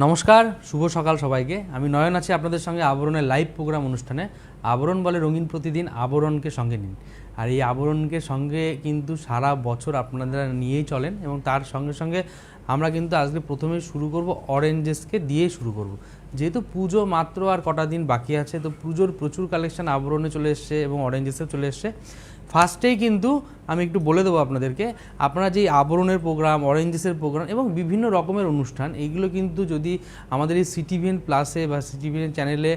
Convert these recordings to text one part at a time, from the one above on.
নমস্কার, শুভ সকাল সবাইকে। আমি নয়ন আছি আপনাদের সঙ্গে আবরণের লাইভ প্রোগ্রাম অনুষ্ঠানে। আবরণ বলে রঙিন প্রতিদিন, আবরণকে সঙ্গে নিন। আর এই আবরণকে সঙ্গে কিন্তু সারা বছর আপনারা নিয়েই চলেন এবং তার সঙ্গে সঙ্গে আমরা কিন্তু আজকে প্রথমে শুরু করব অরেঞ্জেসকে দিয়ে শুরু করব। যেহেতু পুজো মাত্র আর কটা দিন বাকি আছে, তো পুজোর প্রচুর কালেকশন আবরণে চলে এসছে এবং অরেঞ্জেসেও চলে এসছে। ফার্স্টেই কিন্তু আমি একটু বলে দেবো আপনাদেরকে, আপনারা যেই আবরণের প্রোগ্রাম, অরেঞ্জেসের প্রোগ্রাম এবং বিভিন্ন রকমের অনুষ্ঠান, এইগুলো কিন্তু যদি আমাদের এই সিটিভিএন প্লাসে বা সিটিভিএন চ্যানেলে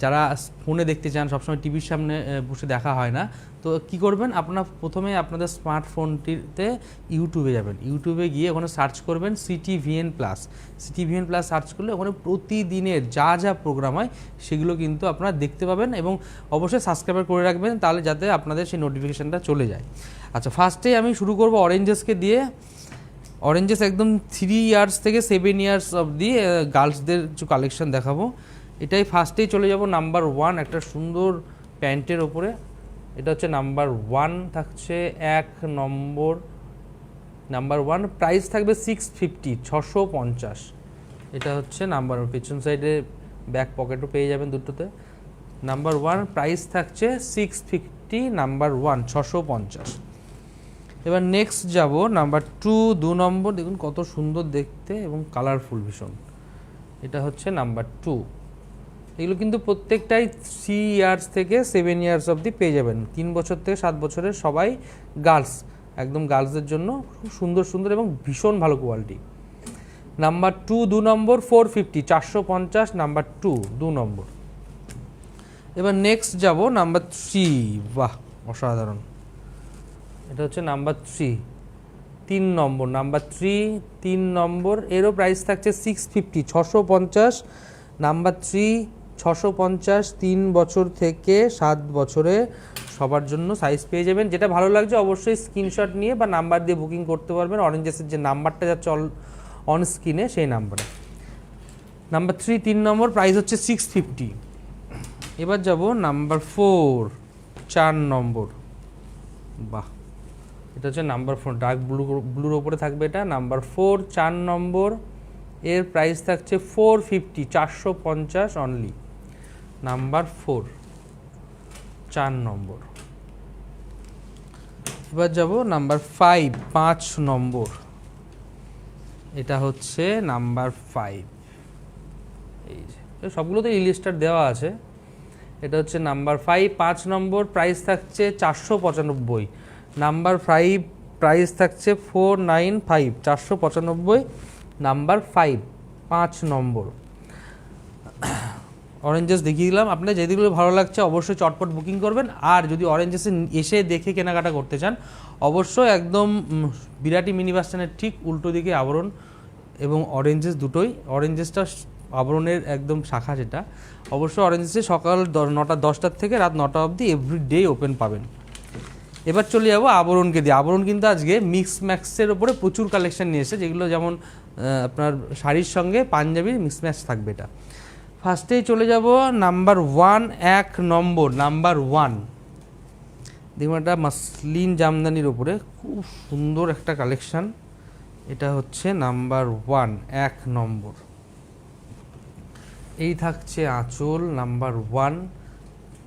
যারা ফোনে দেখতে চান, সবসময় টিভির সামনে বসে দেখা হয় না, তো কি করবেন, আপনারা প্রথমে আপনাদের স্মার্টফোনটিতে ইউটিউবে যাবেন। ইউটিউবে গিয়ে ওখানে সার্চ করবেন CTVN plus. CTVN plus search করলে ওখানে প্রতিদিনের যা যা প্রোগ্রাম হয় সেগুলো কিন্তু আপনারা দেখতে পাবেন এবং অবশ্যই সাবস্ক্রাইব করে রাখবেন, তাহলে যাতে আপনাদের সেই নোটিফিকেশানটা চলে যায়। আচ্ছা, ফার্স্টেই আমি শুরু করব অরেঞ্জেসকে দিয়ে। অরেঞ্জেস একদম 3 ইয়ার্স থেকে 7 ইয়ার্স অবধি গার্লসদের কিছু কালেকশন দেখাবো। এটাই ফার্স্টেই চলে যাব নাম্বার 1, একটা সুন্দর প্যান্টের ওপরে। এটা হচ্ছে নাম্বার 1, থাকছে 1 নম্বর। নাম্বার 1 প্রাইস থাকবে 650, 650। এটা হচ্ছে নাম্বার, পেছন সাইডে ব্যাক পকেটও পেয়ে যাবেন দুটোতে। নাম্বার 1 প্রাইস থাকছে 650, নাম্বার 1 650। এবার নেক্সট যাব নাম্বার 2, 2 নম্বর। দেখুন কত সুন্দর দেখতে এবং কালারফুল ভীষণ। এটা হচ্ছে নাম্বার 2। এগুলো কিন্তু প্রত্যেকটাই 3 ইয়ার্স থেকে 7 ইয়ার্স অবধি পেয়ে যাবেন। 3 বছর থেকে 7 বছরের সবাই গার্লস, একদম গার্লসদের জন্য খুব সুন্দর সুন্দর এবং ভীষণ ভালো কোয়ালিটি। নাম্বার 2, 2 নম্বর 450, 450, নাম্বার 2, 2 নম্বর। এবার নেক্সট যাব নাম্বার 3। বাহ, অসাধারণ। এটা হচ্ছে নাম্বার 3, 3 নম্বর। নাম্বার 3, 3 নম্বর। এরও প্রাইস থাকছে 650, 650, নাম্বার 3, 650। 3 বছর থেকে 7 বছরে সবার জন্য সাইজ পেয়ে যাবেন। যেটা ভালো লাগছে অবশ্যই স্ক্রিনশট নিয়ে বা নাম্বার দিয়ে বুকিং করতে পারবেন। অরেঞ্জেসের যে নাম্বারটা যাচ্ছে অন স্ক্রিনে, সেই নাম্বারে। নাম্বার 3, 3 নম্বর, প্রাইস হচ্ছে 650। এবার যাব নাম্বার 4, 4 নম্বর। বাহ, এটা হচ্ছে নাম্বার 4, ডার্ক ব্লুর ওপরে থাকবে এটা। নাম্বার 4, 4 নম্বর। এর প্রাইস থাকছে 450, 450 অনলি। নাম্বার 4, 4 নম্বর। এবার যাব নাম্বার 5, 5 নম্বর। এটা হচ্ছে নাম্বার 5। এই যে সবগুলোতে ইলিস্টার দেওয়া আছে। এটা হচ্ছে নাম্বার 5, 5 নম্বর। প্রাইস থাকছে 495। নাম্বার 5 প্রাইস থাকছে 495, 495, নাম্বার 5, 5 নম্বর। অরেঞ্জেস দেখিয়ে দিলাম। আপনার যেগুলো ভালো লাগছে অবশ্যই চটপট বুকিং করবেন। আর যদি অরেঞ্জেসে এসে দেখে কেনাকাটা করতে চান, অবশ্যই একদম বিরাটি মিনি বাস স্ট্যান্ডের ঠিক উল্টো দিকে আবরণ এবং অরেঞ্জেস দুটোই। অরেঞ্জেসটা আবরণের একদম শাখা, যেটা অবশ্যই অরেঞ্জেসে সকাল 9টা 10টার থেকে রাত 9টা অবধি এভরিডে ওপেন পাবেন। এবার চলে যাবো আবরণকে দিয়ে। আবরণ কিন্তু আজকে মিক্স ম্যাক্সের ওপরে প্রচুর কালেকশন নিয়ে এসেছে, যেগুলো যেমন আপনার শাড়ির সঙ্গে পাঞ্জাবির মিক্স ম্যাচ থাকবে। এটা ফার্স্টেই চলে যাব নাম্বার 1, 1 নম্বর। নাম্বার 1 দেখুন, একটা মাসলিন জামদানির ওপরে খুব সুন্দর একটা কালেকশন। এটা হচ্ছে নাম্বার 1, 1 নম্বর। এই থাকছে আঁচল, নাম্বার 1।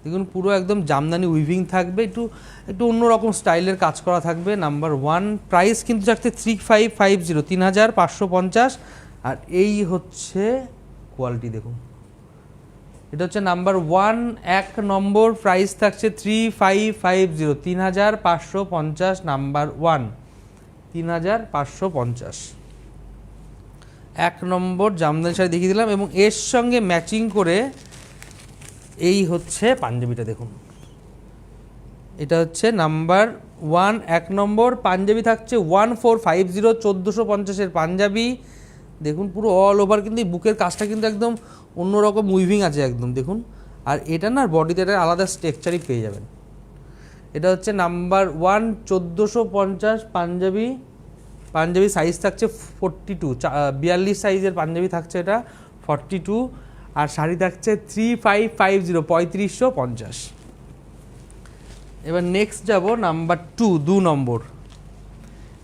দেখুন পুরো একদম জামদানি উইভিং থাকবে, একটু একটু অন্যরকম স্টাইলের কাজ করা থাকবে। নাম্বার 1 প্রাইস কিন্তু থাকছে 3550, 3550। আর এই হচ্ছে কোয়ালিটি, দেখুন এটা হচ্ছে নাম্বার 1, 1 নম্বর। প্রাইস থাকছে 3550, 3550, নাম্বার 1, 3550। 1 নম্বর জামদানি শাড়ি দেখিয়ে দিলাম এবং এর সঙ্গে ম্যাচিং করে এই হচ্ছে পাঞ্জাবিটা। দেখুন এটা হচ্ছে নাম্বার 1, 1 নম্বর। পাঞ্জাবি থাকছে 1450, 1450-এর পাঞ্জাবি। দেখুন পুরো অল ওভার কিন্তু এই বুকের কাজটা কিন্তু একদম অন্যরকম উইভিং আছে একদম, দেখুন। আর এটা না বডিতে একটা আলাদা স্ট্রাকচারই পেয়ে যাবেন। এটা হচ্ছে নাম্বার 1, 1450 পাঞ্জাবি। পাঞ্জাবি সাইজ থাকছে 42, 42 সাইজের পাঞ্জাবি থাকছে এটা, 42। আর শাড়ি থাকছে 3550, 3550। এবার নেক্সট যাব নাম্বার 2, 2 নম্বর।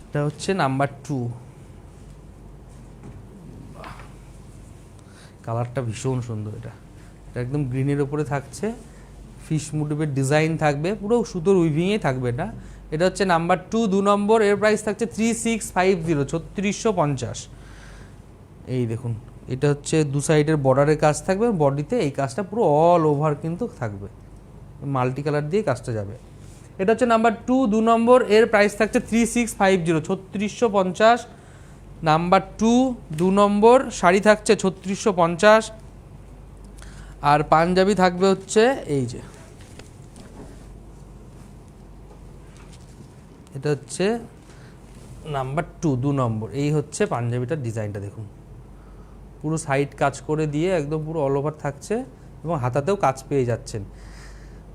এটা হচ্ছে নাম্বার 2। কালারটা ভীষণ সুন্দর। এটা একদম গ্রিনের ওপরে থাকছে, ফিশ মোটিভের ডিজাইন থাকবে, পুরো সুতোর উইভিংয়ে থাকবে। এটা হচ্ছে নাম্বার 2, 2 নম্বর। এর প্রাইস থাকছে 3650, 3650। এই দেখুন, এটা হচ্ছে দু সাইডের বর্ডারের কাজ থাকবে, বডিতে এই কাজটা পুরো অল ওভার কিন্তু থাকবে, মাল্টি কালার দিয়ে কাজটা যাবে। এটা হচ্ছে নাম্বার 2, 2 নম্বর। এর প্রাইস থাকছে 3650, 3650। নাম্বার 2, 2 নম্বর শাড়ি থাকছে 3650। আর পাঞ্জাবি থাকবে হচ্ছে এই যে, এটা হচ্ছে নাম্বার 2, 2 নম্বর। এই হচ্ছে পাঞ্জাবিটার ডিজাইনটা দেখুন, পুরো সাইড কাজ করে দিয়ে একদম পুরো অল ওভার থাকছে এবং হাতাতেও কাজ পেয়ে যাচ্ছেন।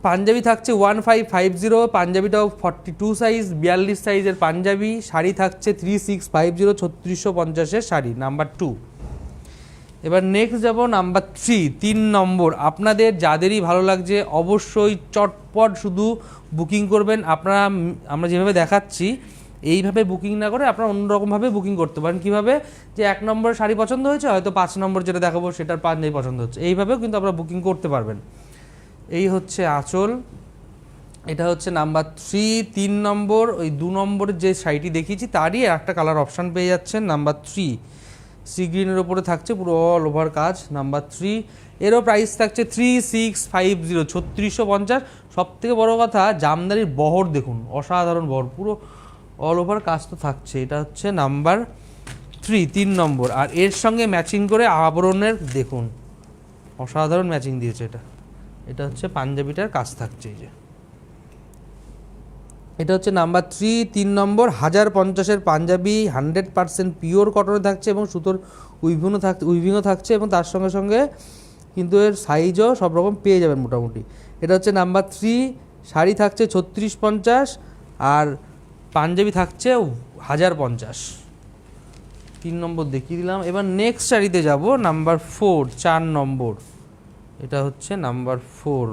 পাঞ্জাবি থাকছে 1550, পাঞ্জাবিটাও 42 সাইজ, 42 সাইজের পাঞ্জাবি। শাড়ি থাকছে 3650, 3650-এর শাড়ি, নাম্বার 2। এবার নেক্সট যাব নাম্বার 3, 3 নম্বর। আপনাদের যাদেরই ভালো লাগছে অবশ্যই চটপট শুধু বুকিং করবেন। আমরা যেভাবে দেখাচ্ছি এইভাবে বুকিং না করে আপনারা অন্যরকমভাবে বুকিং করতে পারেন। কীভাবে? যে 1 নম্বর শাড়ি পছন্দ হয়েছে, হয়তো 5 নম্বর যেটা দেখাবো সেটার পাঞ্জাবি পছন্দ হচ্ছে, এইভাবেও কিন্তু আপনারা বুকিং করতে পারবেন। এই হচ্ছে আঁচল, এটা হচ্ছে নাম্বার 3, 3 নম্বর। ওই 2 নম্বরের যে শাড়িটি দেখিয়েছি তারই একটা কালার অপশান পেয়ে যাচ্ছেন, নাম্বার 3। সি গ্রিনের ওপরে থাকছে পুরো অল ওভার কাজ, নাম্বার 3। এরও প্রাইস থাকছে 3650, 3650। সবথেকে বড় কথা, জামদানির বহর দেখুন, অসাধারণ বহর, পুরো অল ওভার কাজ তো থাকছে। এটা হচ্ছে নাম্বার 3, 3 নম্বর। আর এর সঙ্গে ম্যাচিং করে আবরণের দেখুন, অসাধারণ ম্যাচিং দিয়েছে। এটা হচ্ছে পাঞ্জাবিটার কাজ থাকছে। এই যে এটা হচ্ছে নাম্বার 3, 3 নম্বর। 1050-এর পাঞ্জাবি, 100% পিওর কটনে থাকছে এবং সুতোর উইভিংও থাকছে এবং তার সঙ্গে সঙ্গে কিন্তু এর সাইজও সব রকম পেয়ে যাবেন মোটামুটি। এটা হচ্ছে নাম্বার 3। শাড়ি থাকছে 3650 আর পাঞ্জাবি থাকছে 1050। 3 নম্বর দেখিয়ে দিলাম। এবার নেক্সট শাড়িতে যাব, নাম্বার 4, 4 নম্বর। এটা হচ্ছে নাম্বার 4,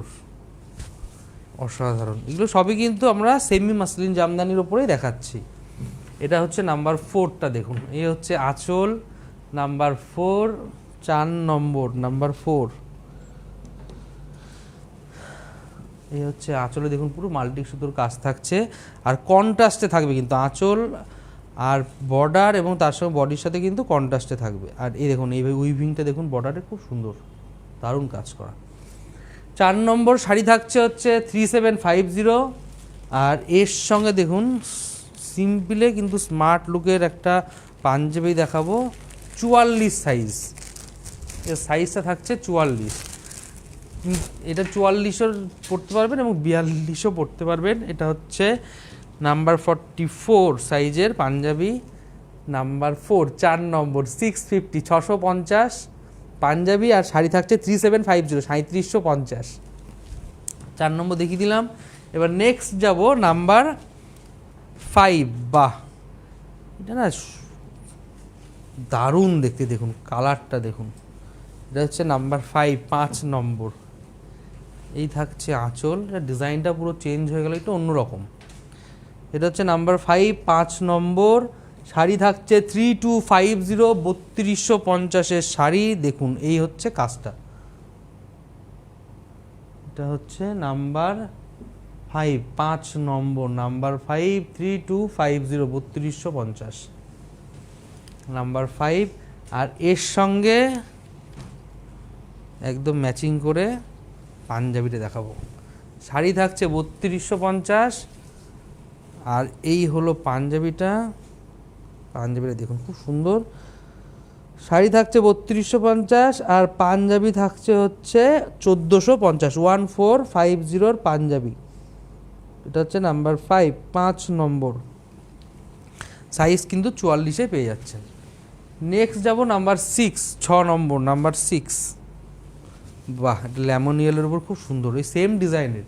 অসাধারণ। এগুলো সবই কিন্তু আমরা সেমি মাসলিন জামদানির ওপরেই দেখাচ্ছি। এটা হচ্ছে নাম্বার 4টা দেখুন, এই হচ্ছে আঁচল, নাম্বার 4, 4 নম্বর, নাম্বার 4। এই হচ্ছে আঁচলে দেখুন পুরো মাল্টি সুতোর কাজ থাকছে আর কন্ট্রাস্টে থাকবে কিন্তু আঁচল আর বর্ডার, এবং তার সঙ্গে বডির সাথে কিন্তু কন্ট্রাস্টে থাকবে। আর এই দেখুন এই উইভিংটা দেখুন, বর্ডারে খুব সুন্দর, দারুণ কাজ করা। 4 নম্বর শাড়ি থাকছে হচ্ছে 3750। আর এর সঙ্গে দেখুন সিম্পলে কিন্তু স্মার্ট লুকের একটা পাঞ্জাবি দেখাবো, 44 সাইজ। এর সাইজটা থাকছে 44। এটা 44ও পড়তে পারবেন এবং 42ও পড়তে পারবেন। এটা হচ্ছে নাম্বার 44 সাইজের পাঞ্জাবি, নাম্বার 4, 4 নম্বর, 650, 650 পাঞ্জাবি। আর শাড়ি থাকছে 3750, 3750। 4 নম্বর দেখিয়ে দিলাম। এবার নেক্সট যাব নাম্বার 5। বাহ, এটা না দারুণ দেখতে, দেখুন কালারটা দেখুন। এটা হচ্ছে নাম্বার 5, 5 নম্বর। এই থাকছে আঁচল, ডিজাইনটা পুরো চেঞ্জ হয়ে গেল, একটু অন্যরকম। এটা হচ্ছে নাম্বার 5, 5 নম্বর। শাড়ি থাকছে 3250, 3250-এর শাড়ি দেখুন। এই হচ্ছে কাজটা। এটা হচ্ছে নাম্বার 5, 5 নম্বর, নাম্বার 5, 3250, 3250, নাম্বার 5। আর এর সঙ্গে একদম ম্যাচিং করে পাঞ্জাবিটা দেখাবো। শাড়ি থাকছে 3250 আর এই হলো পাঞ্জাবিটা। পাঞ্জাবিটা দেখুন খুব সুন্দর। শাড়ি থাকছে 3250 আর পাঞ্জাবি থাকছে হচ্ছে 1450, 1450-র পাঞ্জাবি। এটা হচ্ছে নাম্বার 5, 5 নম্বর। সাইজ কিন্তু 44-এ পেয়ে যাচ্ছেন। নেক্সট যাব নাম্বার 6, 6 নম্বর, নাম্বার 6। বাহ, এটা লেমন ইয়েলোর উপর খুব সুন্দর, এই সেম ডিজাইনের।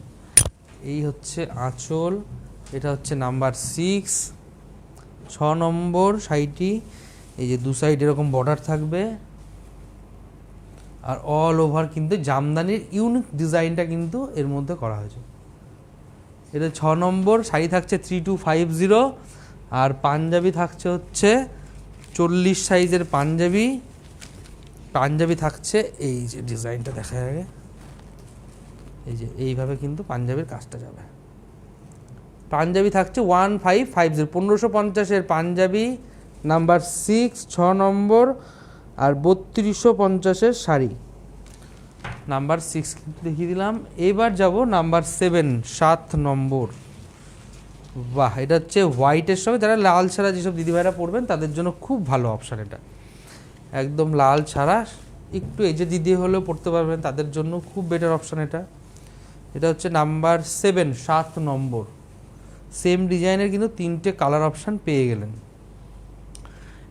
এই হচ্ছে আঁচল, এটা হচ্ছে নাম্বার 6, 6 নম্বর শাড়িটি। এই যে দু সাইড এরকম বর্ডার থাকবে আর অল ওভার কিন্তু জামদানির ইউনিক ডিজাইনটা কিন্তু এর মধ্যে করা হয়েছে। এটা 6 নম্বর। শাড়ি থাকছে 3250 আর পাঞ্জাবি থাকছে হচ্ছে 40 সাইজের পাঞ্জাবি। পাঞ্জাবি থাকছে, এই যে ডিজাইনটা দেখা যাবে, এই যে এইভাবে কিন্তু পাঞ্জাবির কাজটা যাবে। পাঞ্জাবি থাকছে 1550, 1550-এর পাঞ্জাবি নাম্বার 6 6 নম্বর, আর 3250-এর শাড়ি নাম্বার 6 কিন্তু দেখিয়ে দিলাম। এবার যাব নাম্বার 7 7 নম্বর। বাহ, এটা হচ্ছে হোয়াইটের সঙ্গে, যারা লাল ছাড়া যেসব দিদিভাইরা পরবেন তাদের জন্য খুব ভালো অপশান এটা। একদম লাল ছাড়া একটু এই যে দিদি হলেও পড়তে পারবেন, তাদের জন্য খুব বেটার অপশান এটা। এটা হচ্ছে নাম্বার 7 7 নম্বর। সেম ডিজাইনের কিন্তু 3টে কালার অপশান পেয়ে গেলেন।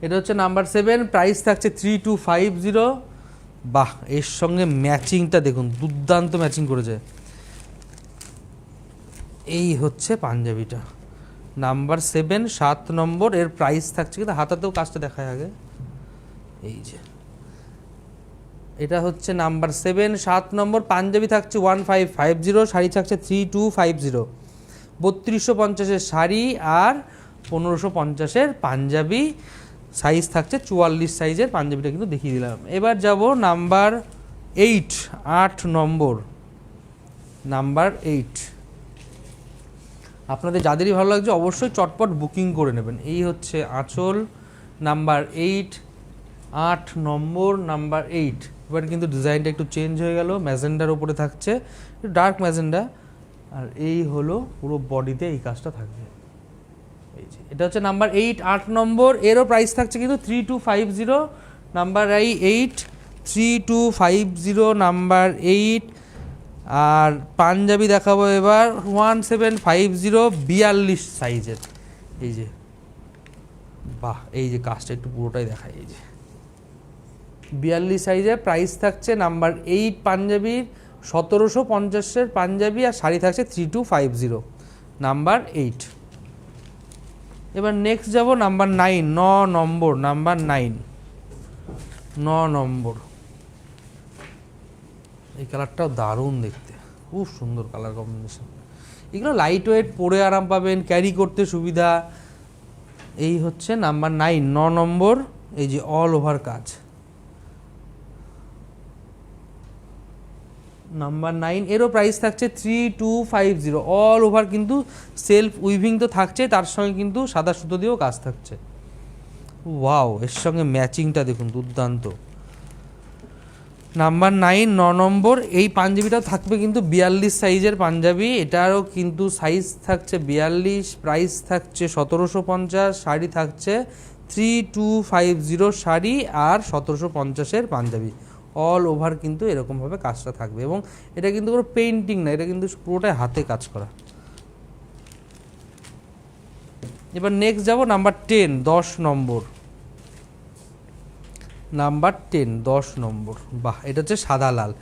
এটা হচ্ছে নাম্বার 7, প্রাইস থাকছে 3250। বাহ, এর সঙ্গে ম্যাচিংটা দেখুন, দুর্দান্ত ম্যাচিং করেছে। এই হচ্ছে পাঞ্জাবিটা নাম্বার 7 7 নম্বর। এর প্রাইস থাকছে, কিন্তু হাতাতেও কাজটা দেখায় আগে, এই যে এটা হচ্ছে নাম্বার 7 7 নম্বর। পাঞ্জাবি থাকছে 1550, শাড়ি থাকছে 3250, 3250-এর শাড়ি আর 1550-এর পাঞ্জাবি। সাইজ থাকছে 44 সাইজের পাঞ্জাবিটা কিন্তু দেখিয়ে দিলাম। এবার যাব নাম্বার 8 8 নম্বর। নাম্বার 8 আপনাদের যাদেরই ভালো লাগছে অবশ্যই চটপট বুকিং করে নেবেন। এই হচ্ছে আঁচল, নাম্বার 8 8 নম্বর, নাম্বার 8। এবার কিন্তু ডিজাইনটা একটু চেঞ্জ হয়ে গেল, ম্যাজেন্ডার উপরে থাকছে, একটু ডার্ক ম্যাজেন্ডা, আর এই হলো পুরো বডিতে এই কাজটা থাকবে। এই যে এটা হচ্ছে নাম্বার 8 8 নম্বর। এরও প্রাইস থাকছে কিন্তু 3250, নাম্বার 8 3250 নাম্বার 8। আর পাঞ্জাবি দেখাবো এবার 1750, 42 সাইজের। এই যে বাহ, এই যে কাজটা একটু পুরোটাই দেখায়, এই যে 42 সাইজের। প্রাইস থাকছে নাম্বার 8 পাঞ্জাবির 1750-এর পাঞ্জাবি, আর শাড়ি থাকছে 3250 নাম্বার 8। এবার নেক্সট যাব নাম্বার 9 9 নম্বর। নাম্বার 9 9 নম্বর। এই কালারটাও দারুণ দেখতে, খুব সুন্দর কালার কম্বিনেশন। এগুলো লাইট ওয়েট, পরে আরাম পাবেন, ক্যারি করতে সুবিধা। এই হচ্ছে নাম্বার 9 9 নম্বর। এই যে অল ওভার কাজ নাম্বার 9। এরও প্রাইস থাকছে 3250, অল ওভার কিন্তু সেলফ উইভিং তো থাকছে, তার সঙ্গে কিন্তু সাদা সুতো দিয়েও কাজ থাকছে। ওয়াও, এর সঙ্গে ম্যাচিংটা দেখুন, দুর্দান্ত। নাম্বার 9 9 নম্বর। এই পাঞ্জাবিটাও থাকবে কিন্তু 42 সাইজের পাঞ্জাবি, এটারও কিন্তু সাইজ থাকছে 42, প্রাইস থাকছে 1750, শাড়ি থাকছে 3250 শাড়ি আর 1750-এর পাঞ্জাবি। অল ওভার কিন্তু এরকমভাবে কাজটা থাকবে, এবং এটা কিন্তু কোনো পেইন্টিং না, এটা কিন্তু পুরোটাই হাতে কাজ করা। এবার নেক্সট যাব নাম্বার 10 10 নম্বর। নাম্বার 10 10 নম্বর। বাহ, এটা হচ্ছে সাদা লাল,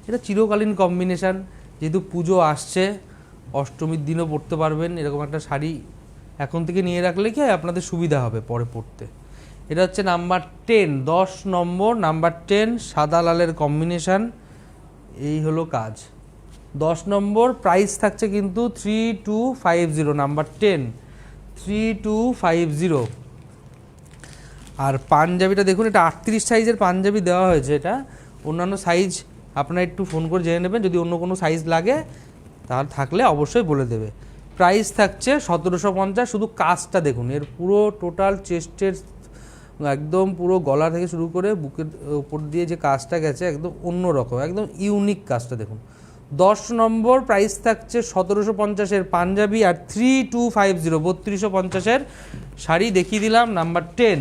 এটা চিরকালীন কম্বিনেশান। যেহেতু পুজো আসছে, অষ্টমীর দিনও পরতে পারবেন, এরকম একটা শাড়ি এখন থেকে নিয়ে রাখলে কি আপনাদের সুবিধা হবে পরে পরতে। এটা হচ্ছে নাম্বার 10 10 নম্বর। নাম্বার 10 সাদা লালের কম্বিনেশান, এই হলো কাজ। 10 নম্বর। প্রাইস থাকছে কিন্তু 3250, নাম্বার 10 3250। আর পাঞ্জাবিটা দেখুন, এটা 38 সাইজের পাঞ্জাবি দেওয়া হয়েছে। এটা অন্যান্য সাইজ আপনারা একটু ফোন করে জেনে নেবেন, যদি অন্য কোনো সাইজ লাগে তাহলে থাকলে অবশ্যই বলে দেবে। প্রাইস থাকছে 1750। শুধু কাজটা দেখুন, এর পুরো টোটাল চেস্টের একদম পুরো গলা থেকে শুরু করে বুকের উপর দিয়ে যে কাজটা গেছে, একদম অন্য রকম, একদম ইউনিক কাজটা দেখুন। 10 নম্বর। প্রাইস থাকছে 1750-এর পাঞ্জাবি আর 3250 3250-এর শাড়ি দেখিয়ে দিলাম নাম্বার 10।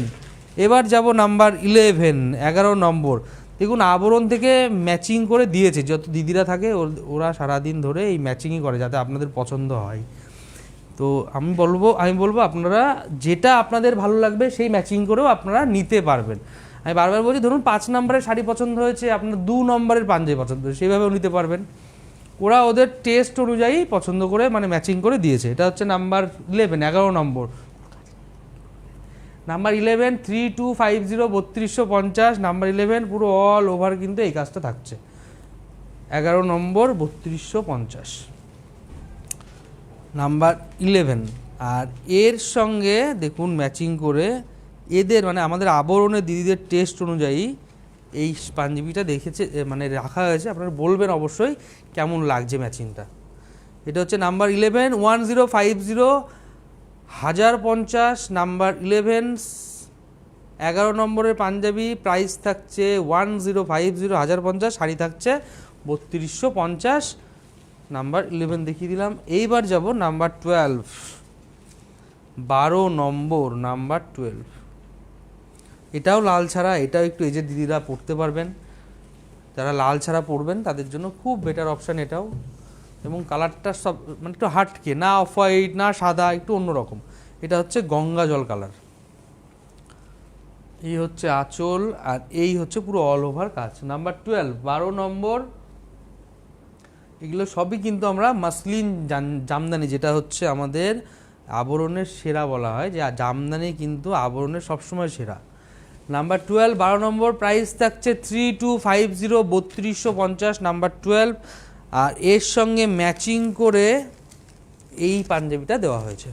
এবার যাব নাম্বার 11 11 নম্বর। দেখুন, আবরণ থেকে ম্যাচিং করে দিয়েছে, যত দিদিরা থাকে ওরা সারাদিন ধরে এই ম্যাচিংই করে যাতে আপনাদের পছন্দ হয়। তো আমি বলবো আপনারা যেটা আপনাদের ভালো লাগবে সেই ম্যাচিং করেও আপনারা নিতে পারবেন। আমি বারবার বলছি, ধরুন 5 নম্বরের শাড়ি পছন্দ হয়েছে, আপনার 2 নম্বরের পাঞ্জাবি পছন্দ হয়েছে, সেইভাবেও নিতে পারবেন। ওরা ওদের টেস্ট অনুযায়ী পছন্দ করে মানে ম্যাচিং করে দিয়েছে। এটা হচ্ছে নাম্বার 11 11 নম্বর। নাম্বার 11 3250 3250 নাম্বার 11 পুরো অল ওভার কিন্তু এই কাজটা থাকছে। 11 নম্বর 3250 নাম্বার 11। আর এর সঙ্গে দেখুন ম্যাচিং করে এদের মানে আমাদের আবরণের দিদিদের টেস্ট অনুযায়ী এই পাঞ্জাবিটা দেখেছে মানে রাখা হয়েছে, আপনারা বলবেন অবশ্যই কেমন লাগছে ম্যাচিংটা। এটা হচ্ছে নাম্বার 11 1050 1050, নাম্বার 11 11 নম্বরের পাঞ্জাবি, প্রাইস থাকছে 1050 1050, শাড়ি থাকছে 3250, নাম্বার 11 দেখিয়ে দিলাম। এইবার যাব নাম্বার 12, 12 নম্বর নাম্বার 12। এটাও লাল ছাড়া, এটাও একটু এজের দিদিরা পড়তে পারবেন, যারা লাল ছাড়া পড়বেন তাদের জন্য খুব বেটার অপশান এটাও। এবং কালারটা সব মানে একটু হাটকে, না অফ হোয়াইট না সাদা, একটু অন্যরকম। এটা হচ্ছে গঙ্গা জল কালার। এই হচ্ছে আঁচল, আর এই হচ্ছে পুরো অল ওভার কাজ। নাম্বার 12, 12 নম্বর। এগুলো সবই কিন্তু আমরা মাসলিন জামদানি, যেটা হচ্ছে আমাদের আবরণের সেরা বলা হয়, যে জামদানি কিন্তু আবরণের সবসময় সেরা। নাম্বার 12, 12 নম্বর, প্রাইস থাকছে 3250 3250, নাম্বার 12। আর এর সঙ্গে ম্যাচিং করে এই পাঞ্জাবিটা দেওয়া হয়েছে।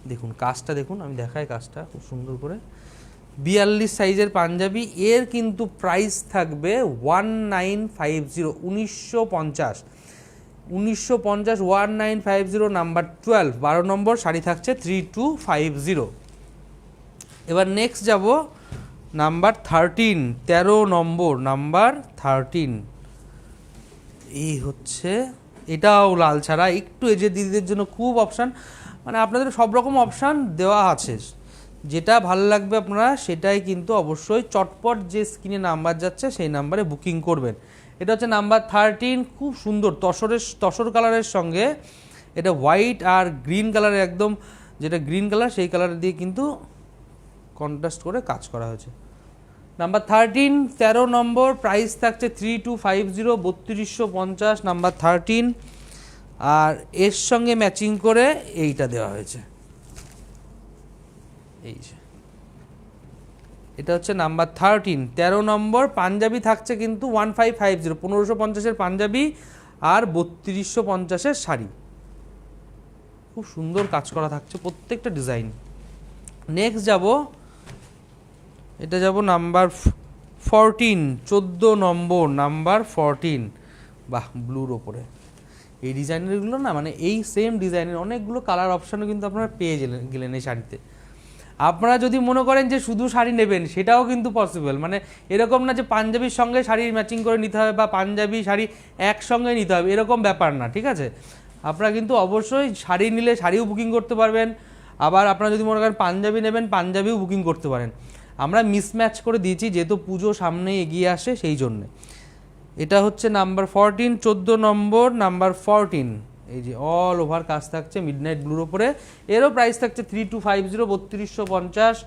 দেখুন কাজটা দেখুন, আমি দেখাই কাজটা খুব সুন্দর করে। 42 সাইজের পাঞ্জাবি, এর কিন্তু প্রাইস থাকবে 1950 1950 1950 নাম্বার 12, 12 নম্বর, শাড়ি থাকছে 3250। এবার নেক্সট যাব নাম্বার 13, 13 নম্বর নাম্বার 13। এই হচ্ছে, এটাও লাল ছাড়া, একটু এজের দিদিদের জন্য খুব অপশান, মানে আপনাদের সব রকম অপশান দেওয়া আছে, যেটা ভালো লাগবে আপনারা সেটাই কিন্তু অবশ্যই চটপট যে স্ক্রিনে নাম্বার যাচ্ছে সেই নাম্বারে বুকিং করবেন। এটা হচ্ছে নাম্বার 13, খুব সুন্দর তসর কালারের সঙ্গে এটা হোয়াইট আর গ্রিন কালারের, একদম যেটা গ্রিন কালার সেই কালার দিয়ে কিন্তু কন্ট্রাস্ট করে কাজ করা হয়েছে। নাম্বার 13, 13 নম্বর, প্রাইস থাকছে 3250 3250, নাম্বার 13। আর এর সঙ্গে ম্যাচিং করে এইটা দেওয়া হয়েছে, এই যে এটা হচ্ছে নাম্বার 13, 13 নম্বর। পাঞ্জাবি থাকছে কিন্তু 1550 1550-এর পাঞ্জাবি আর 3250-এর শাড়ি, খুব সুন্দর কাজ করা থাকছে প্রত্যেকটা ডিজাইন। নেক্সট যাব, এটা যাব নাম্বার 14, 14 নম্বর নাম্বার 14। বাহ, ব্লুর ওপরে এই ডিজাইনেরগুলো না, মানে এই সেম ডিজাইনের অনেকগুলো কালার অপশানও কিন্তু আপনারা পেয়ে গেলেন এই শাড়িতে। আপনারা যদি মনে করেন যে শুধু শাড়ি নেবেন, সেটাও কিন্তু পসিবল, মানে এরকম না যে পাঞ্জাবির সঙ্গে শাড়ির ম্যাচিং করে নিতে হবে বা পাঞ্জাবি শাড়ি একসঙ্গে নিতে হবে, এরকম ব্যাপার না, ঠিক আছে? আপনারা কিন্তু অবশ্যই শাড়ি নিলে শাড়িও বুকিং করতে পারবেন, আবার আপনারা যদি মনে করেন পাঞ্জাবি নেবেন পাঞ্জাবিও বুকিং করতে পারেন। আমরা মিসম্যাচ করে দিয়েছি যেহেতু পুজো সামনেই এগিয়ে আসে সেই জন্যে। এটা হচ্ছে নাম্বার 14, 14 নম্বর নাম্বার 14। এই যে অল ওভার কাজ থাকছে মিডনাইট ব্লুর ওপরে, এরও প্রাইস থাকছে 3250 3250,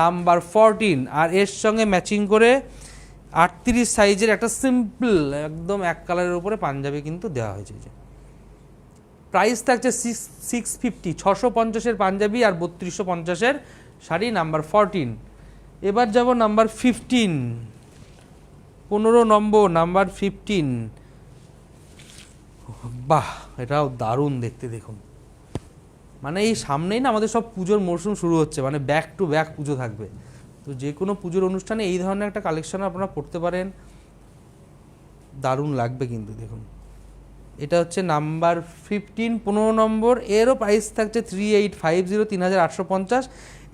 নাম্বার 14। আর এর সঙ্গে ম্যাচিং করে 38 সাইজের একটা সিম্পল একদম এক কালারের উপরে পাঞ্জাবি কিন্তু দেওয়া হয়েছে। যে প্রাইস থাকছে 650 650-এর পাঞ্জাবি আর 3250-এর শাড়ি, নাম্বার 14। এবার যাব নাম্বার 15, 15 নম্বর নাম্বার 15। বাহ, এটাও দারুণ দেখতে, দেখুন মানে এই সামনেই না আমাদের সব পুজোর মরশুম শুরু হচ্ছে, মানে ব্যাক টু ব্যাক পুজো থাকবে, তো যে কোনো পুজোর অনুষ্ঠানে এই ধরনের একটা কালেকশন আপনারা পড়তে পারেন, দারুণ লাগবে কিন্তু। দেখুন এটা হচ্ছে নাম্বার 15, 15 নম্বর, এরও প্রাইস থাকছে 3850 3850।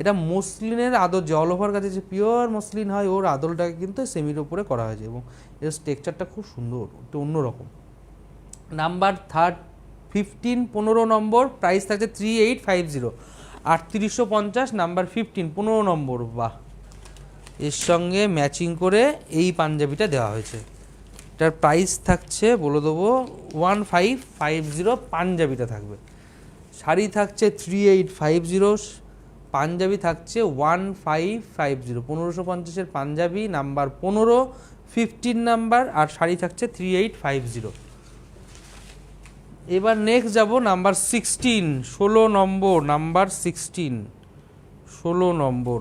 এটা মসলিনের আদল, যে অল ওভার কাছে যে পিওর মসলিন হয় ওর আদলটাকে কিন্তু সেমির ওপরে করা হয়েছে এবং এর টেক্সচারটা খুব সুন্দর, একটু অন্যরকম। নাম্বার 15, 15 নম্বর, প্রাইস থাকছে 3850 3850, নাম্বার 15, 15 নম্বর। বাহ, এর সঙ্গে ম্যাচিং করে এই পাঞ্জাবিটা দেওয়া হয়েছে, এটার প্রাইস থাকছে বলে দেবো 1550, পাঞ্জাবিটা থাকবে। শাড়ি থাকছে 3850, পাঞ্জাবি থাকছে 1550, 1550-এর পাঞ্জাবি নাম্বার 15, 15 নাম্বার, আর শাড়ি থাকছে 3850। এবার নেক্সট যাব নাম্বার 16, 16 নম্বর নাম্বার 16, 16 নম্বর।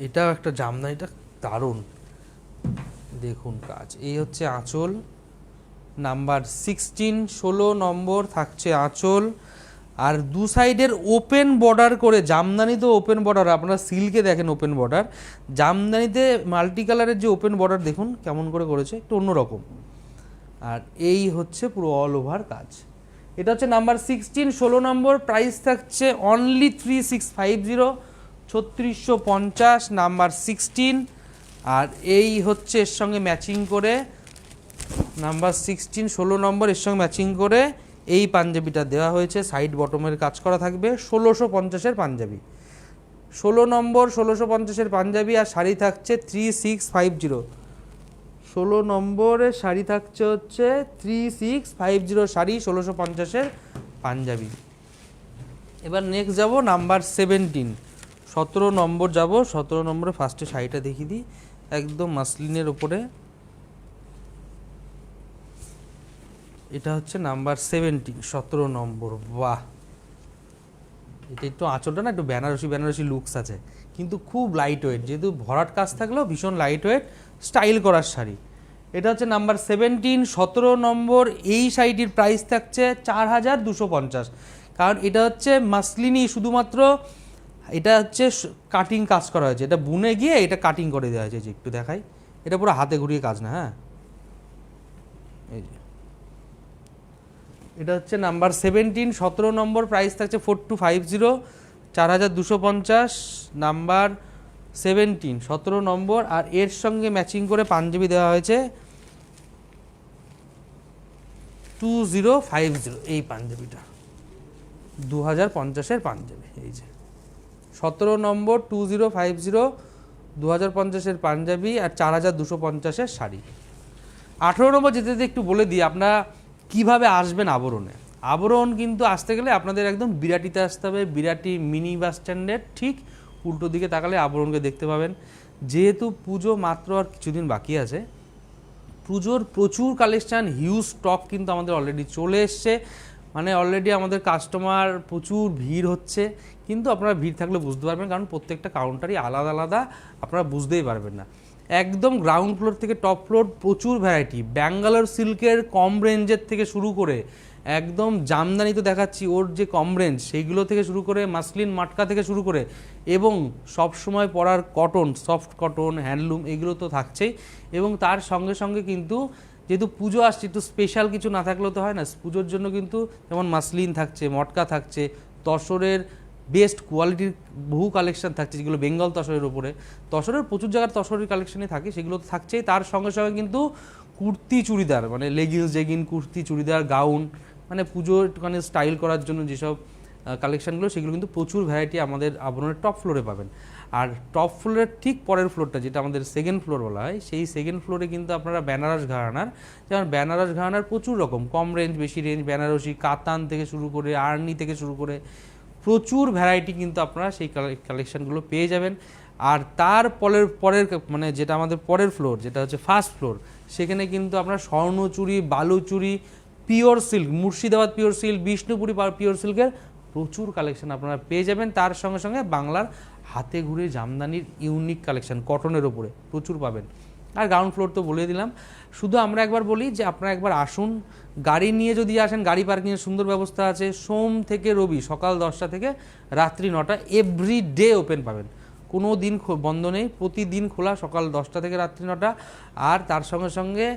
এটাও একটা জামদানিটা দারুণ, দেখুন কাজ। এই হচ্ছে আঁচল, নাম্বার 16, 16 নম্বর থাকছে আঁচল। আর দু সাইডের ওপেন বর্ডার করে, জামদানি তো ওপেন বর্ডার, আপনারা সিল্কে দেখেন ওপেন বর্ডার, জামদানিতে মাল্টি কালারের যে ওপেন বর্ডার দেখুন কেমন করে করেছে, একটু অন্যরকম। আর এই হচ্ছে পুরো অল ওভার কাজ। এটা হচ্ছে নাম্বার 16, 16 নম্বর, প্রাইস থাকছে অনলি 3650, 3650 নাম্বার 16। আর এই হচ্ছে এর সঙ্গে ম্যাচিং করে নাম্বার 16, 16 নম্বর, এর সঙ্গে ম্যাচিং করে এই পাঞ্জাবিটা দেওয়া হয়েছে, সাইড বটমের কাজ করা থাকবে, 1650-এর পাঞ্জাবি, 16 নম্বর 1650-এর পাঞ্জাবি। আর শাড়ি থাকছে 3650, 16 নম্বরের শাড়ি থাকছে হচ্ছে 3650 শাড়ি, 1650-এর পাঞ্জাবি। এবার নেক্সট যাব নাম্বার 17, 17 নম্বর যাব। 17 নম্বরে ফার্স্টে শাড়িটা দেখিয়ে দিই, একদম মাসলিনের ওপরে। এটা হচ্ছে নাম্বার 17, 17 নম্বর। বাহ, এটা একটু আঁচলটা না একটু বেনারসি বেনারসি লুকস আছে, কিন্তু খুব লাইট ওয়েট, যেহেতু ভরাট কাজ থাকলেও ভীষণ লাইট ওয়েট, স্টাইল করার শাড়ি। এটা হচ্ছে নাম্বার 17, 17 নম্বর। এই শাড়িটির প্রাইস থাকছে 4250, কারণ এটা হচ্ছে মাসলিনই, শুধুমাত্র এটা হচ্ছে কাটিং কাজ করা হয়েছে, এটা বুনে গিয়ে এটা কাটিং করে দেওয়া হয়েছে। যে একটু দেখাই, এটা পুরো হাতে ঘুরিয়ে কাজ না, হ্যাঁ। এই যে এটা হচ্ছে নাম্বার 17, 17 নম্বর, প্রাইস থাকছে 4250, 4250 নাম্বার 17, 17 নম্বর। আর এর সঙ্গে ম্যাচিং করে পাঞ্জাবি দেওয়া হয়েছে 2050, এই পাঞ্জাবিটা 2050-এর পাঞ্জাবি। এই যে 17 নম্বর 2050, 2050-এর পাঞ্জাবি আর 4250-এর শাড়ি। 18 নম্বর যেতে যেতে একটু বলে দিই আপনারা কিভাবে আসবেন আবরণে। আবরণ কিন্তু আসতে গেলে আপনাদের একদম বিরাটিতে আসতে হবে, বিরাটি মিনি বাস স্ট্যান্ডের ঠিক উল্টো দিকে তাকালে আবরণকে দেখতে পাবেন। যেহেতু পুজো মাত্র আর কিছুদিন বাকি আছে, পুজোর প্রচুর কালেকশান, হিউজ স্টক কিন্তু আমাদের অলরেডি চলে এসছে, মানে অলরেডি আমাদের কাস্টমার প্রচুর ভিড় হচ্ছে। কিন্তু আপনারা ভিড় থাকলে বুঝতে পারবেন, কারণ প্রত্যেকটা কাউন্টারই আলাদা আলাদা, আপনারা বুঝতেই পারবেন না। একদম গ্রাউন্ড ফ্লোর থেকে টপ ফ্লোর প্রচুর ভ্যারাইটি, ব্যাঙ্গালোর সিল্কের কম রেঞ্জের থেকে শুরু করে একদম জামদানি তো দেখাচ্ছি ওর যে কম রেঞ্জ, সেইগুলো থেকে শুরু করে মাসলিন মাটকা থেকে শুরু করে, এবং সব সময় পরার কটন, সফট কটন, হ্যান্ডলুম, এগুলো তো থাকছেই। এবং তার সঙ্গে সঙ্গে কিন্তু যেহেতু পুজো আসছে, একটু স্পেশাল কিছু না থাকলেও তো হয় না, পুজোর জন্য কিন্তু যেমন মাসলিন থাকছে, মটকা থাকছে, তসরের বেস্ট কোয়ালিটির বহু কালেকশন থাকছে, যেগুলো বেঙ্গল তসরের উপরে, তসরের প্রচুর জায়গার তসরের কালেকশনই থাকে, সেগুলো তো থাকছেই। তার সঙ্গে সঙ্গে কিন্তু কুর্তি চুড়িদার, মানে লেগিংস জেগিন, কুর্তি চুড়িদার, গাউন, মানে পুজোর একটুখানি স্টাইল করার জন্য যেসব কালেকশানগুলো, সেগুলো কিন্তু প্রচুর ভ্যারাইটি আমাদের আবরণের টপ ফ্লোরে পাবেন। আর টপ ফ্লোরের ঠিক পরের ফ্লোরটা, যেটা আমাদের সেকেন্ড ফ্লোর বলা হয়, সেই সেকেন্ড ফ্লোরে কিন্তু আপনারা বেনারস ঘরানার, যেমন বেনারস ঘরানার প্রচুর রকম, কম রেঞ্জ, বেশি রেঞ্জ, বেনারসি, কাতান থেকে শুরু করে, আর্নি থেকে শুরু করে প্রচুর ভ্যারাইটি কিন্তু আপনারা সেই কালেকশানগুলো পেয়ে যাবেন। আর তার পরের মানে যেটা আমাদের পরের ফ্লোর, যেটা হচ্ছে ফার্স্ট ফ্লোর, সেখানে কিন্তু আপনারা Swarnachuri, Baluchari, pure silk, Murshidabad pure silk, Bishnupuri pure সিল্কের প্রচুর কালেকশন আপনারা পেয়ে যাবেন। তার সঙ্গে সঙ্গে বাংলার হাতে ঘুরে জামদানির ইউনিক কালেকশন কটনের ওপরে প্রচুর পাবেন। আর গ্রাউন্ড ফ্লোর তো বলে দিলাম। শুধু আমরা একবার বলি যে আপনারা একবার আসুন, গাড়ি নিয়ে যদি আসেন, গাড়ি পার্কিংয়ের সুন্দর ব্যবস্থা আছে। সোম থেকে রবি সকাল 10টা থেকে রাত্রি 9টা, এভরি ডে ওপেন পাবেন, কোনো দিন বন্ধ নেই, প্রতিদিন খোলা, সকাল 10টা থেকে রাত্রি 9টা। আর তার সঙ্গে সঙ্গে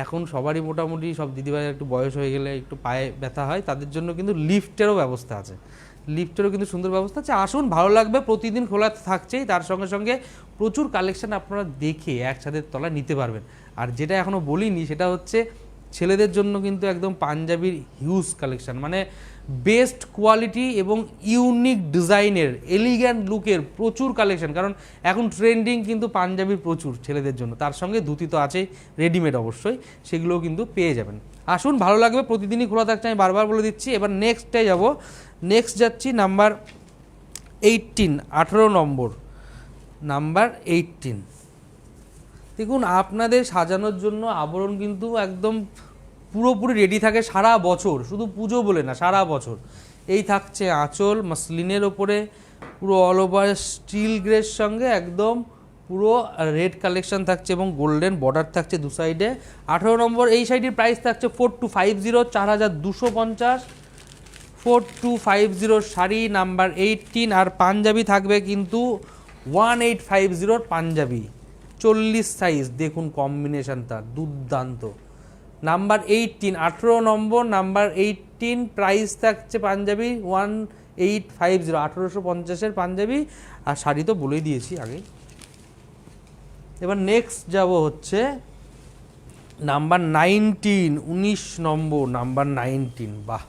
এখন সবারই মোটামুটি সব দিদিভাইয়ের একটু বয়স হয়ে গেলে একটু পায়ে ব্যথা হয়, তাদের জন্য কিন্তু লিফটেরও ব্যবস্থা আছে, লিফটেরও কিন্তু সুন্দর ব্যবস্থা আছে। আসুন, ভালো লাগবে, প্রতিদিন খোলা থাকছেই। তার সঙ্গে সঙ্গে প্রচুর কালেকশন আপনারা দেখে একসাথে তলায় নিতে পারবেন। আর যেটা এখনও বলিনি সেটা হচ্ছে ছেলেদের জন্য কিন্তু একদম পাঞ্জাবির হিউজ কালেকশন, মানে বেস্ট কোয়ালিটি এবং ইউনিক ডিজাইনের, এলিগ্যান্ট লুকের প্রচুর কালেকশন। কারণ এখন ট্রেন্ডিং কিন্তু পাঞ্জাবির প্রচুর ছেলেদের জন্য, তার সঙ্গে ধুতি তো আছেই, রেডিমেড অবশ্যই, সেগুলোও কিন্তু পেয়ে যাবেন। আসুন, ভালো লাগবে, প্রতিদিনই খোলা থাকছে, আমি বারবার বলে দিচ্ছি। এবার নেক্সটে যাব, নেক্সট যাচ্ছি নাম্বার 18, 18 নম্বর, নাম্বার 18। দেখুন, আপনাদের সাজানোর জন্য আবরণ কিন্তু একদম পুরোপুরি রেডি থাকে সারা বছর, শুধু পুজো বলে না, সারা বছর। এই থাকছে আঁচল, মাসলিনের ওপরে পুরো অল ওভার স্টিল গ্রের সঙ্গে একদম পুরো রেড কালেকশন থাকছে এবং গোল্ডেন বর্ডার থাকছে দু সাইডে। 18 নম্বর এই শাড়িটির প্রাইস থাকছে 4250, 4250, 4250 শাড়ি নাম্বার 18, আর পাঞ্জাবি থাকবে কিন্তু 1850 পাঞ্জাবি 40 সাইজ। দেখুন কম্বিনেশনটা দুর্দান্ত। নাম্বার 18, 18 নম্বর, নাম্বার 18, প্রাইস থাকছে পাঞ্জাবি 1850, 1850-এর পাঞ্জাবি, আর শাড়ি তো বলেই দিয়েছি আগে। এবার নেক্সট যাব হচ্ছে নাম্বার 19, 19 নম্বর, নাম্বার 19। বাহ,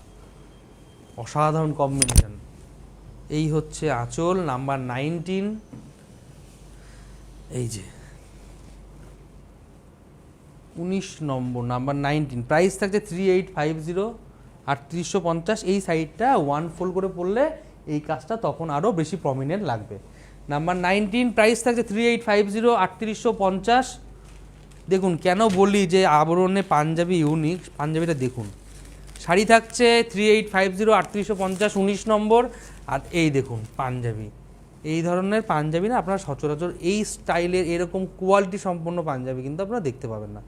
অসাধারণ কম্বিনেশন। এই হচ্ছে আঁচল, নাম্বার 19। এই যে 19 নম্বর, নাম্বার 19, প্রাইস থাকছে 3850, 3850। এই সাইডটা ওয়ান ফোল্ড করে পরলে এই কাজটা তখন আরও বেশি প্রমিনেন্ট লাগবে। নাম্বার 19, প্রাইস থাকছে 3850, 3850। দেখুন কেন বলি যে আবরণে পাঞ্জাবি ইউনিক, পাঞ্জাবিটা দেখুন। শাড়ি থাকছে 3850, 3850, 19 নম্বর। আর এই দেখুন পাঞ্জাবি, এই ধরনের পাঞ্জাবি না আপনারা সচরাচর এই স্টাইলের এরকম কোয়ালিটি সম্পন্ন পাঞ্জাবি কিন্তু আপনারা দেখতে পাবেন না।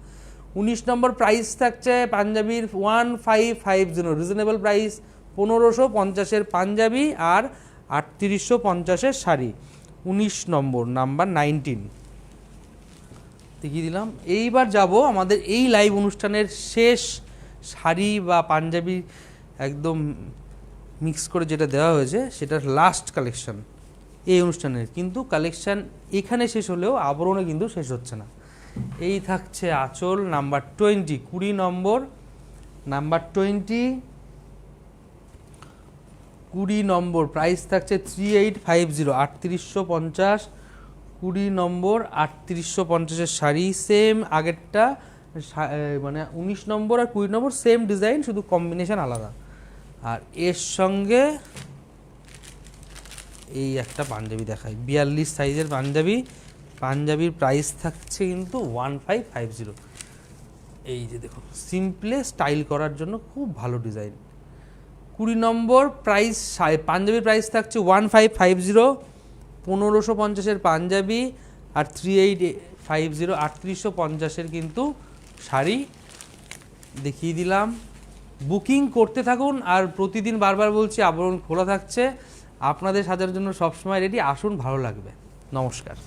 19 নম্বর, প্রাইস থাকছে পাঞ্জাবির 1550, রিজনেবল প্রাইস, 1550-এর পাঞ্জাবি আর 3850-এর শাড়ি। 19 নম্বর, নাম্বার 19 দেখিয়ে দিলাম। এইবার যাব আমাদের এই লাইভ অনুষ্ঠানের শেষ শাড়ি বা পাঞ্জাবি একদম মিক্স করে যেটা দেওয়া হয়েছে, সেটার লাস্ট কালেকশন এই অনুষ্ঠানের। কিন্তু কালেকশন এখানে শেষ হলেও আবরণে কিন্তু শেষ হচ্ছে না। এই থাকছে আঁচল, নাম্বার 20, 20 নম্বর, নাম্বার 20 নম্বর, প্রাইস থাকছে 3850, 3850, 20 নম্বর, 3850-এর শাড়ি। সেম আগেরটা, মানে 19 নম্বর আর 20 নম্বর সেম ডিজাইন, শুধু কম্বিনেশন আলাদা। আর এর সঙ্গে এই একটা পাঞ্জাবি দেখাই, 42 সাইজের পাঞ্জাবি। পাঞ্জাবির প্রাইস থাকছে কিন্তু 1550। এই যে দেখুন, সিম্পলে স্টাইল করার জন্য খুব ভালো ডিজাইন। 20 নম্বর, প্রাইস, পাঞ্জাবির প্রাইস থাকছে 1550, 1550-এর পাঞ্জাবি আর 3850, 3850-এর কিন্তু শাড়ি দেখিয়ে দিলাম। বুকিং করতে থাকুন, আর প্রতিদিন বারবার বলছি আবরণ খোলা থাকছে, আপনাদের সাজার জন্য সবসময় রেডি। আসুন, ভালো লাগবে। নমস্কার।